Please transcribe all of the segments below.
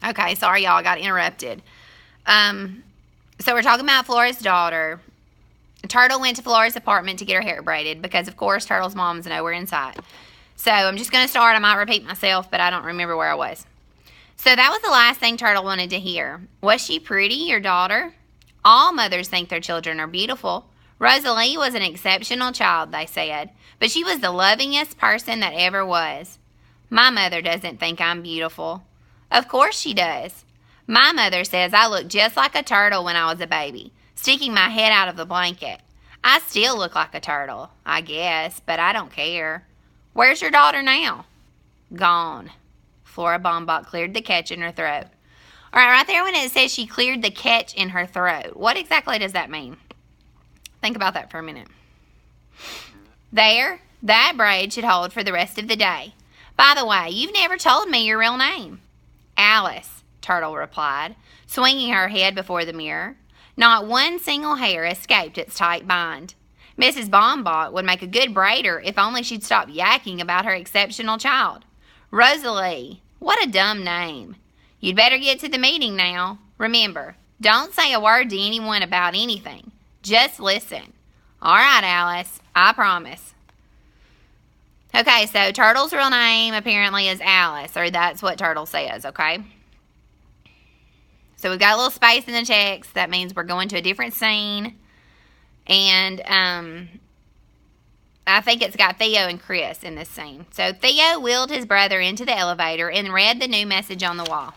Okay, sorry, y'all. I got interrupted. So we're talking about Flora's daughter. Turtle went to Flora's apartment to get her hair braided because, of course, Turtle's mom's nowhere in sight. So I'm just going to start. I might repeat myself, but I don't remember where I was. So that was the last thing Turtle wanted to hear. Was she pretty, your daughter? All mothers think their children are beautiful. Rosalie was an exceptional child, they said, but she was the lovingest person that ever was. My mother doesn't think I'm beautiful. Of course she does. My mother says I look just like a turtle when I was a baby, sticking my head out of the blanket. I still look like a turtle, I guess, but I don't care. Where's your daughter now? Gone. Flora Bombach cleared the catch in her throat. All right there when it says she cleared the catch in her throat, what exactly does that mean? Think about that for a minute. There, that braid should hold for the rest of the day. By the way, you've never told me your real name. Alice, Turtle replied, swinging her head before the mirror. Not one single hair escaped its tight bind. Mrs. Bombach would make a good braider if only she'd stop yakking about her exceptional child. Rosalie, what a dumb name. You'd better get to the meeting now. Remember, don't say a word to anyone about anything. Just listen. All right, Alice, I promise. Okay, so Turtle's real name apparently is Alice, or that's what Turtle says, okay? So we've got a little space in the text. That means we're going to a different scene. And I think it's got Theo and Chris in this scene. So Theo wheeled his brother into the elevator and read the new message on the wall.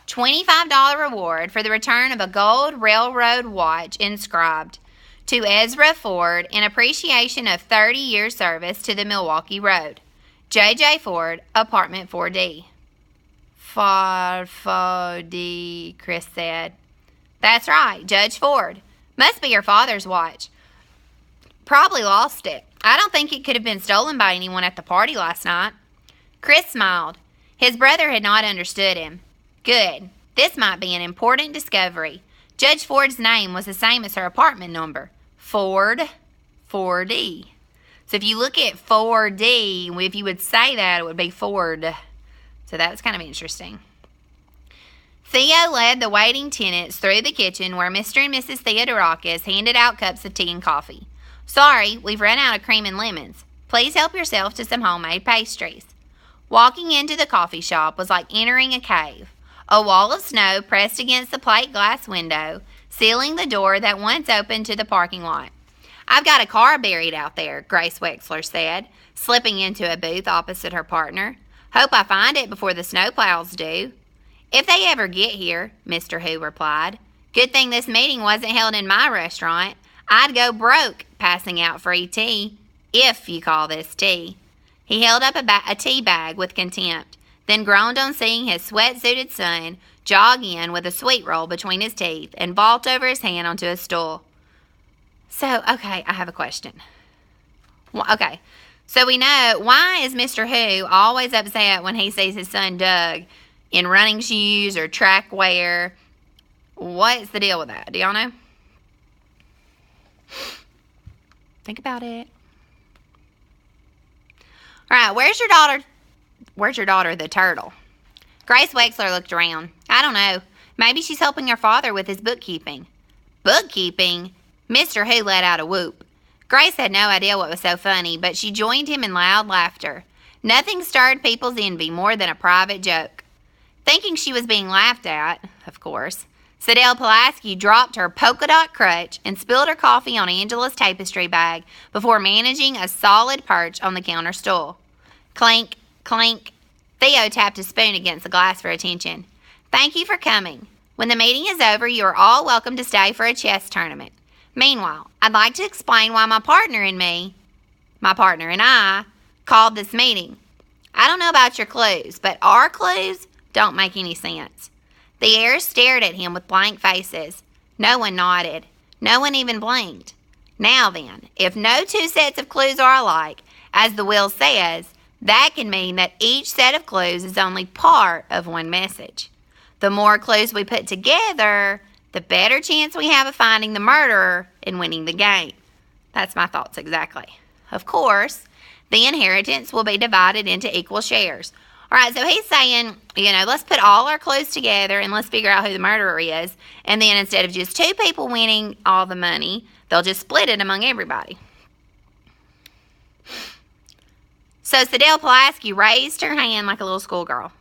$25 reward for the return of a gold railroad watch inscribed to Ezra Ford in appreciation of 30 years service to the Milwaukee Road. J.J. Ford, apartment 4D. 4D, Chris said. That's right, Judge Ford. Must be your father's watch. Probably lost it. I don't think it could have been stolen by anyone at the party last night. Chris smiled. His brother had not understood him. Good. This might be an important discovery. Judge Ford's name was the same as her apartment number. Ford, 4D. So if you look at 4D, if you would say that, it would be Ford. So that's kind of interesting. Theo led the waiting tenants through the kitchen where Mr. and Mrs. Theodorakis handed out cups of tea and coffee. Sorry, we've run out of cream and lemons. Please help yourself to some homemade pastries. Walking into the coffee shop was like entering a cave. A wall of snow pressed against the plate glass window, sealing the door that once opened to the parking lot. I've got a car buried out there, Grace Wexler said, slipping into a booth opposite her partner. Hope I find it before the snowplows do. If they ever get here, Mr. Who replied. Good thing this meeting wasn't held in my restaurant. I'd go broke passing out free tea, if you call this tea. He held up a tea bag with contempt, then groaned on seeing his sweat-suited son jog in with a sweet roll between his teeth and vault over his hand onto a stool. So, okay, I have a question. Okay, so we know, why is Mr. Who always upset when he sees his son Doug in running shoes or track wear? What's the deal with that? Do y'all know? Think about it. All right, where's your daughter, the turtle? Grace Wexler looked around. I don't know. Maybe she's helping her father with his bookkeeping. Bookkeeping? Mr. Who let out a whoop. Grace had no idea what was so funny, but she joined him in loud laughter. Nothing stirred people's envy more than a private joke. Thinking she was being laughed at, of course, Sadell Pulaski dropped her polka dot crutch and spilled her coffee on Angela's tapestry bag before managing a solid perch on the counter stool. Clink, clink. Theo tapped his spoon against the glass for attention. Thank you for coming. When the meeting is over, you are all welcome to stay for a chess tournament. Meanwhile, I'd like to explain why my partner and I, called this meeting. I don't know about your clues, but our clues don't make any sense. The heirs stared at him with blank faces. No one nodded. No one even blinked. Now then, if no two sets of clues are alike, as the will says, that can mean that each set of clues is only part of one message. The more clues we put together, the better chance we have of finding the murderer and winning the game. That's my thoughts exactly. Of course, the inheritance will be divided into equal shares. All right, so he's saying, let's put all our clues together and let's figure out who the murderer is. And then instead of just 2 people winning all the money, they'll just split it among everybody. So Sadell Pulaski raised her hand like a little schoolgirl.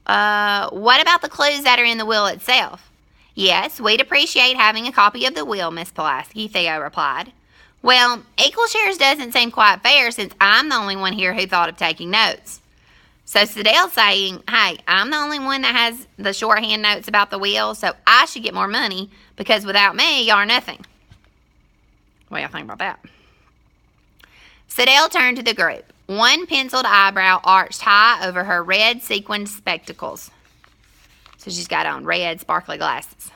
What about the clues that are in the will itself? Yes, we'd appreciate having a copy of the will, Miss Pulaski, Theo replied. Well, equal shares doesn't seem quite fair since I'm the only one here who thought of taking notes. So Sadell's saying, hey, I'm the only one that has the shorthand notes about the will, so I should get more money because without me, y'all are nothing. What do y'all think about that? Sadell turned to the group. One penciled eyebrow arched high over her red sequined spectacles. So she's got on red sparkly glasses.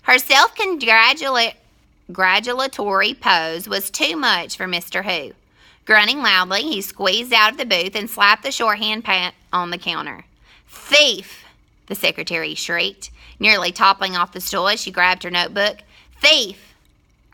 Her self-congratulatory pose was too much for Mr. Who. Grunting loudly, he squeezed out of the booth and slapped the shorthand pad on the counter. Thief! The secretary shrieked, nearly toppling off the stool as she grabbed her notebook. Thief!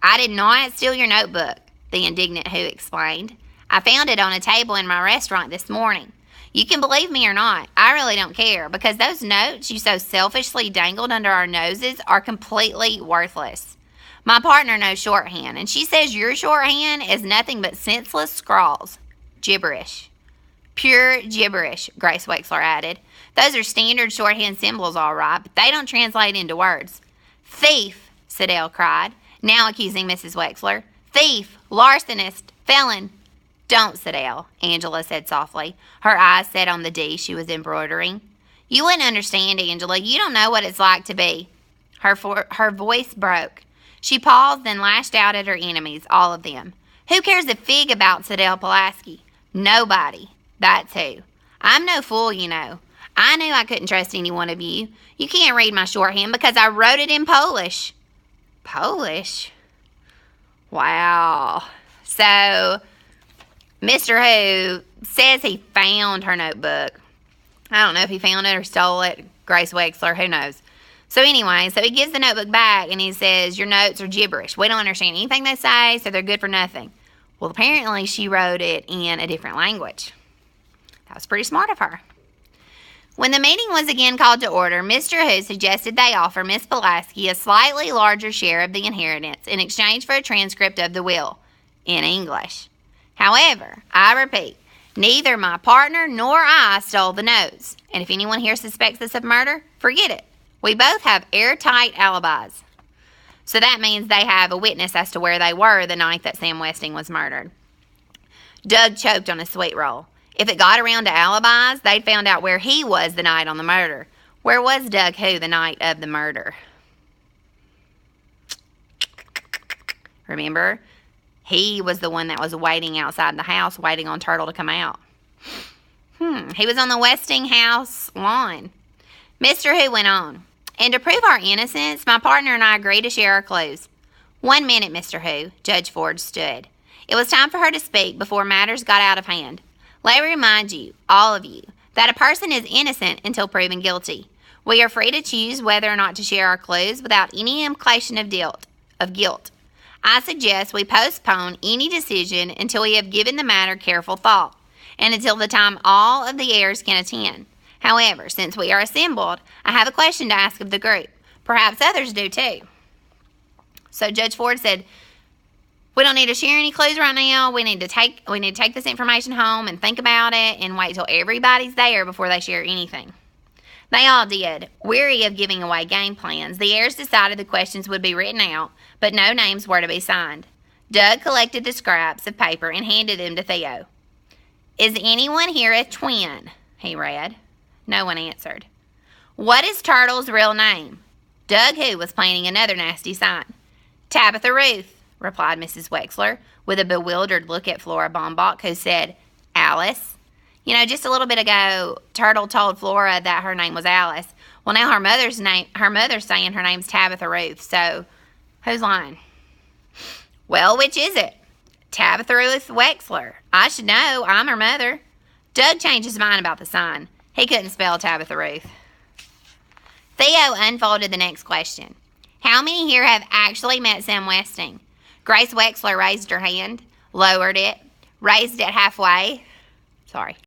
I did not steal your notebook, the indignant Who explained. I found it on a table in my restaurant this morning. You can believe me or not, I really don't care, because those notes you so selfishly dangled under our noses are completely worthless. My partner knows shorthand, and she says your shorthand is nothing but senseless scrawls. Gibberish. Pure gibberish, Grace Wexler added. Those are standard shorthand symbols, all right, but they don't translate into words. Thief, Sadell cried, now accusing Mrs. Wexler. Thief, larcenist, felon. Don't, Sadell, Angela said softly, her eyes set on the D she was embroidering. You wouldn't understand, Angela. You don't know what it's like to be. Her voice broke. She paused, then lashed out at her enemies, all of them. Who cares a fig about Sadell Pulaski? Nobody. That's who. I'm no fool, you know. I knew I couldn't trust any one of you. You can't read my shorthand because I wrote it in Polish. Polish? Wow. So Mr. Who says he found her notebook. I don't know if he found it or stole it. Grace Wexler, who knows? So anyway, so he gives the notebook back and he says, your notes are gibberish. We don't understand anything they say, so they're good for nothing. Well, apparently she wrote it in a different language. That was pretty smart of her. When the meeting was again called to order, Mr. Who suggested they offer Miss Pulaski a slightly larger share of the inheritance in exchange for a transcript of the will in English. However, I repeat, neither my partner nor I stole the notes. And if anyone here suspects us of murder, forget it. We both have airtight alibis. So that means they have a witness as to where they were the night that Sam Westing was murdered. Doug choked on a sweet roll. If it got around to alibis, they'd found out where he was the night on the murder. Where was Doug Who the night of the murder? Remember? He was the one that was waiting outside the house, waiting on Turtle to come out. He was on the Westing house lawn. Mr. Who went on. And to prove our innocence, my partner and I agreed to share our clues. 1 minute, Mr. Who, Judge Ford stood. It was time for her to speak before matters got out of hand. Let me remind you, all of you, that a person is innocent until proven guilty. We are free to choose whether or not to share our clues without any implication of guilt. I suggest we postpone any decision until we have given the matter careful thought, and until the time all of the heirs can attend. However, since we are assembled, I have a question to ask of the group. Perhaps others do too. So Judge Ford said, we don't need to share any clues right now. We need to take this information home and think about it and wait till everybody's there before they share anything. They all did. Weary of giving away game plans, the heirs decided the questions would be written out, but no names were to be signed. Doug collected the scraps of paper and handed them to Theo. Is anyone here a twin? He read. No one answered. What is Turtle's real name? Doug Who was planning another nasty sign. Tabitha Ruth, replied Mrs. Wexler, with a bewildered look at Flora Baumbach, who said, Alice. You know, just a little bit ago, Turtle told Flora that her name was Alice. Well, now her mother's saying her name's Tabitha Ruth, so who's lying? Well, which is it? Tabitha Ruth Wexler. I should know. I'm her mother. Doug changed his mind about the sign. He couldn't spell Tabitha Ruth. Theo unfolded the next question. How many here have actually met Sam Westing? Grace Wexler raised her hand, lowered it, raised it halfway.